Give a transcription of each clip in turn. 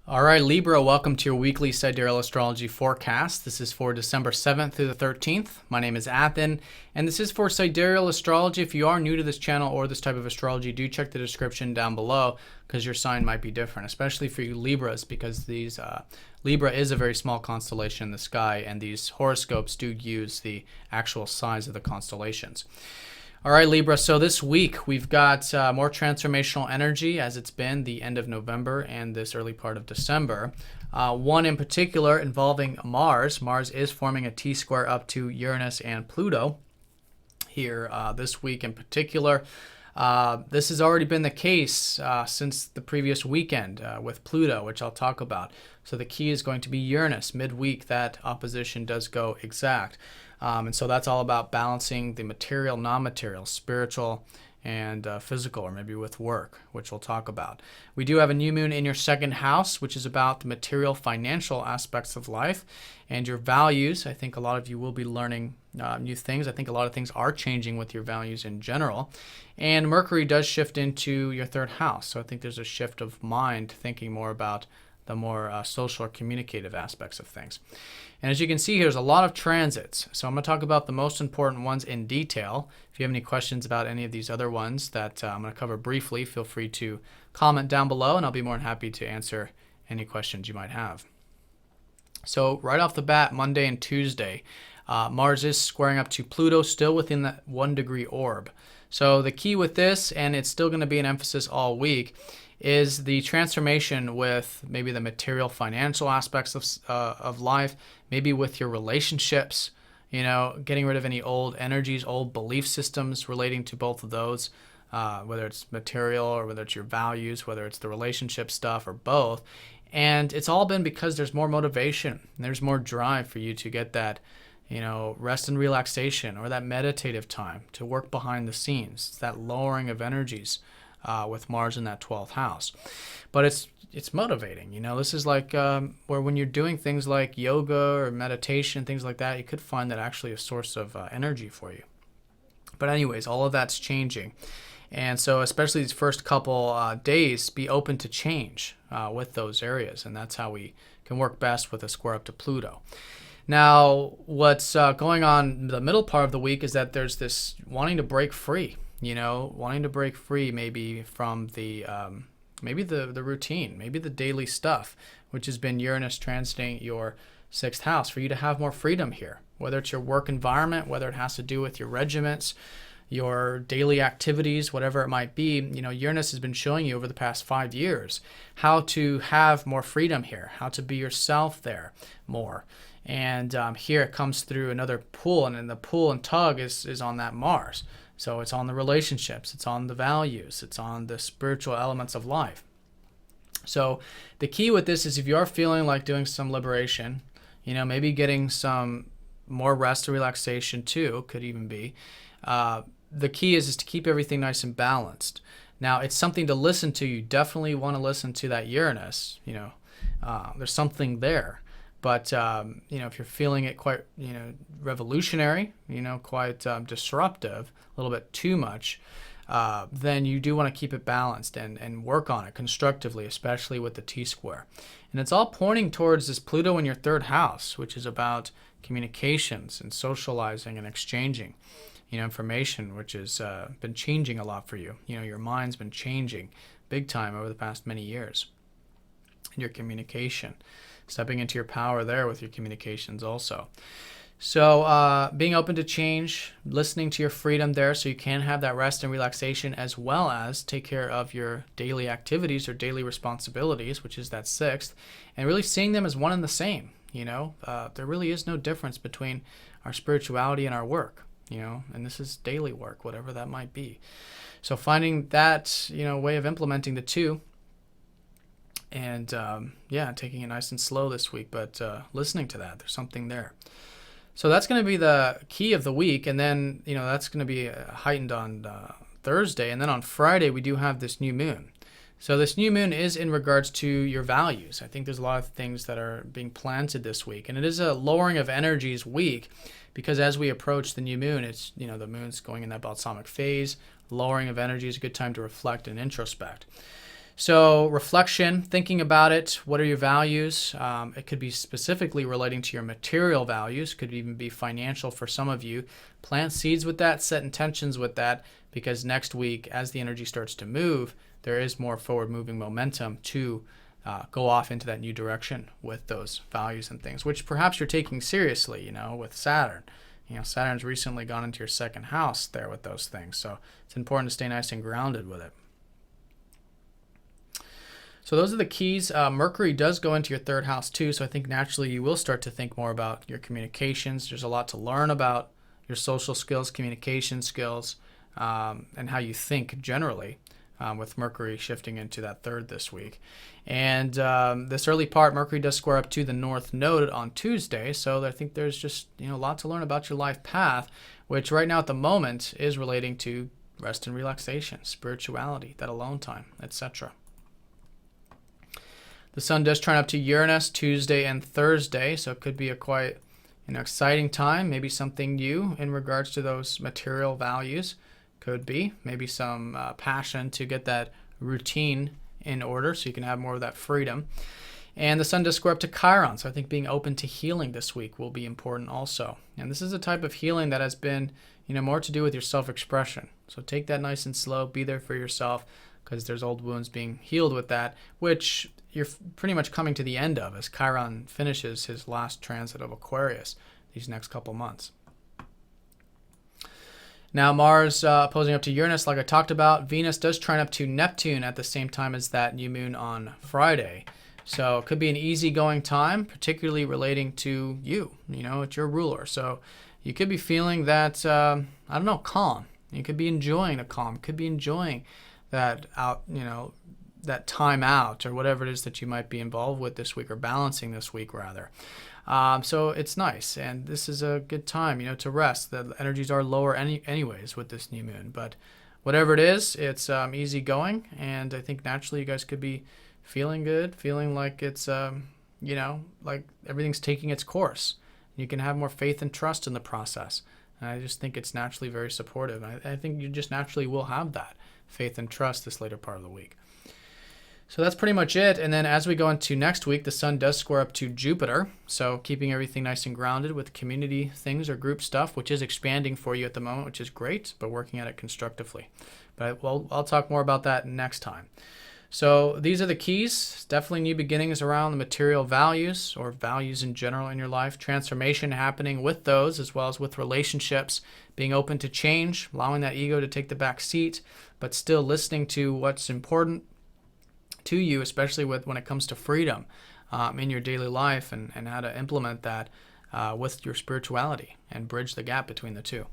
All right, Libra, welcome to your weekly Sidereal Astrology forecast. This is for December 7th through the 13th. My name is Athen, and this is for Sidereal Astrology. If you are new to this channel or this type of astrology, do check the description down below because your sign might be different, especially for you Libras, because Libra is a very small constellation in the sky, and these horoscopes do use the actual size of the constellations. All right, Libra, so this week we've got more transformational energy as it's been the end of November and this early part of December. One in particular involving Mars. Mars is forming a T-square up to Uranus and Pluto here this week in particular. This has already been the case since the previous weekend with Pluto, which I'll talk about. So the key is going to be Uranus. Midweek, that opposition does go exact. And so that's all about balancing the material, non-material, spiritual, and physical, or maybe with work, which we'll talk about. We do have a new moon in your second house, which is about the material, financial aspects of life and your values. I think a lot of you will be learning new things. I think a lot of things are changing with your values in general. And Mercury does shift into your third house. So I think there's a shift of mind, thinking more about the more social or communicative aspects of things. And as you can see, there's a lot of transits. So I'm going to talk about the most important ones in detail. If you have any questions about any of these other ones that I'm going to cover briefly, feel free to comment down below, and I'll be more than happy to answer any questions you might have. So right off the bat, Monday and Tuesday, Mars is squaring up to Pluto, still within that 1-degree orb. So the key with this, and it's still going to be an emphasis all week, is the transformation with maybe the material, financial aspects of life, maybe with your relationships, getting rid of any old energies, old belief systems relating to both of those, whether it's material or whether it's your values, whether it's the relationship stuff or both. And it's all been because there's more motivation, there's more drive for you to get that rest and relaxation, or that meditative time to work behind the scenes. It's that lowering of energies with Mars in that 12th house. But it's motivating. This is like where when you're doing things like yoga or meditation, things like that, you could find that actually a source of energy for you. But anyways, all of that's changing. And so especially these first couple days, be open to change with those areas. And that's how we can work best with a square up to Pluto. Now, what's going on in the middle part of the week is that there's this wanting to break free, wanting to break free maybe from the routine, maybe the daily stuff, which has been Uranus transiting your 6th house, for you to have more freedom here, whether it's your work environment, whether it has to do with your regiments, your daily activities, whatever it might be. Uranus has been showing you over the past 5 years how to have more freedom here, how to be yourself there more. And here it comes through another pull, and then the pull and tug is on that Mars. So it's on the relationships, it's on the values, it's on the spiritual elements of life. So the key with this is if you are feeling like doing some liberation, maybe getting some more rest or relaxation too, could even be. The key is to keep everything nice and balanced. Now, it's something to listen to. You definitely want to listen to that Uranus. There's something there. But, if you're feeling it quite, revolutionary, quite disruptive, a little bit too much, then you do want to keep it balanced and work on it constructively, especially with the T-square. And it's all pointing towards this Pluto in your 3rd house, which is about communications and socializing and exchanging, information, which has been changing a lot for you. Your mind's been changing big time over the past many years. And your communication, stepping into your power there with your communications also. So being open to change, listening to your freedom there so you can have that rest and relaxation, as well as take care of your daily activities or daily responsibilities, which is that 6th, and really seeing them as one and the same. There really is no difference between our spirituality and our work, and this is daily work, whatever that might be. So finding that, way of implementing the two. And taking it nice and slow this week, but listening to that, there's something there. So that's going to be the key of the week, and then that's going to be heightened on Thursday, and then on Friday we do have this new moon. So this new moon is in regards to your values. I think there's a lot of things that are being planted this week, and it is a lowering of energies week because as we approach the new moon, it's the moon's going in that balsamic phase. Lowering of energy is a good time to reflect and introspect. So reflection, thinking about it, what are your values? It could be specifically relating to your material values, could even be financial for some of you. Plant seeds with that, set intentions with that, because next week, as the energy starts to move, there is more forward moving momentum to go off into that new direction with those values and things, which perhaps you're taking seriously, with Saturn. Saturn's recently gone into your second house there with those things. So it's important to stay nice and grounded with it. So those are the keys. Mercury does go into your third house too, so I think naturally you will start to think more about your communications. There's a lot to learn about your social skills, communication skills, and how you think generally with Mercury shifting into that third this week. And this early part, Mercury does square up to the North Node on Tuesday, so I think there's just a lot to learn about your life path, which right now at the moment is relating to rest and relaxation, spirituality, that alone time, etc. The Sun does trine up to Uranus Tuesday and Thursday, so it could be a quite exciting time, maybe something new in regards to those material values. Could be maybe some passion to get that routine in order so you can have more of that freedom. And the Sun does square up to Chiron, so I think being open to healing this week will be important also. And this is a type of healing that has been more to do with your self-expression. So take that nice and slow, be there for yourself, because there's old wounds being healed with that, which you're pretty much coming to the end of as Chiron finishes his last transit of Aquarius these next couple months. Now Mars opposing up to Uranus, like I talked about. Venus does trine up to Neptune at the same time as that new moon on Friday. So it could be an easygoing time, particularly relating to you. It's your ruler. So you could be feeling that, calm. You could be enjoying a calm. Could be enjoying that that time out or whatever it is that you might be involved with this week, or balancing this week rather. So it's nice, and this is a good time, to rest. The energies are lower anyways with this new moon, but whatever it is, it's easy going, and I think naturally you guys could be feeling good, feeling like it's like everything's taking its course. You can have more faith and trust in the process, and I just think it's naturally very supportive. I think you just naturally will have that faith and trust this later part of the week. So that's pretty much it. And then as we go into next week, the Sun does square up to Jupiter. So keeping everything nice and grounded with community things or group stuff, which is expanding for you at the moment, which is great, but working at it constructively. But I'll talk more about that next time. So these are the keys. Definitely new beginnings around the material values or values in general in your life. Transformation happening with those, as well as with relationships. Being open to change, allowing that ego to take the back seat, but still listening to what's important to you, especially when it comes to freedom in your daily life, and how to implement that with your spirituality and bridge the gap between the two.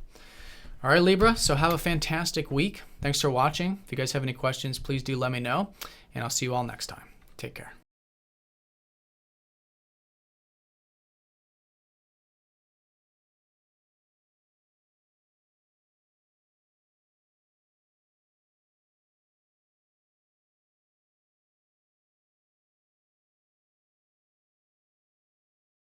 All right, Libra, so have a fantastic week. Thanks for watching. If you guys have any questions, please do let me know, and I'll see you all next time. Take care.